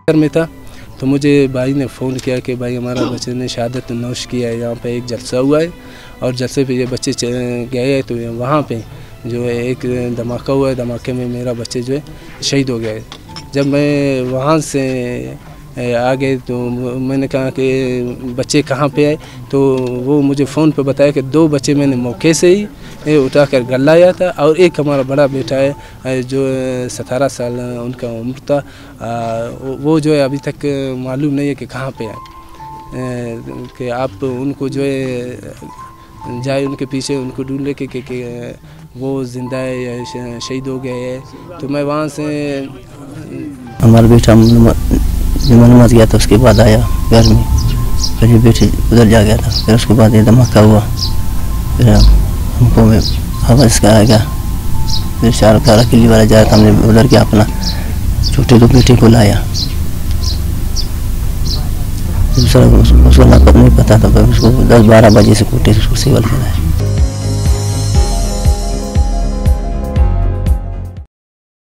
घर में था तो मुझे भाई ने फ़ोन किया कि भाई हमारा बच्चे ने शहादत नोश किया है, यहाँ पे एक जलसा हुआ है और जलसे पे ये बच्चे गए हैं, तो वहाँ पे जो है एक धमाका हुआ है, धमाके में मेरा बच्चे जो है शहीद हो गया है। जब मैं वहाँ से आ गए तो मैंने कहा कि बच्चे कहाँ पे आए, तो वो मुझे फ़ोन पे बताया कि 2 बच्चे मैंने मौके से ही उठाकर घर लाया था और एक हमारा बड़ा बेटा है जो 17 साल उनका उम्र था, वो जो है अभी तक मालूम नहीं है कि कहाँ पे आए, कि आप उनको जो है जाए उनके पीछे उनको ढूंढ लेके कि वो ज़िंदा है या शहीद हो गए हैं। तो मैं वहाँ से हमारा बेटा जब नमाज गया था उसके बाद आया घर में, फिर ये बेटे उधर जा गया था, फिर उसके बाद ये धमाका हुआ, फिर हमको में हवा इसका आएगा, फिर 4 किली वाला जा रहा था, हमने उधर के अपना छोटे 2 बेटे को लाया, दूसरा उसको नहीं पता था, उसको 10-12 बजे से कोटे से उसको सेवल कराया।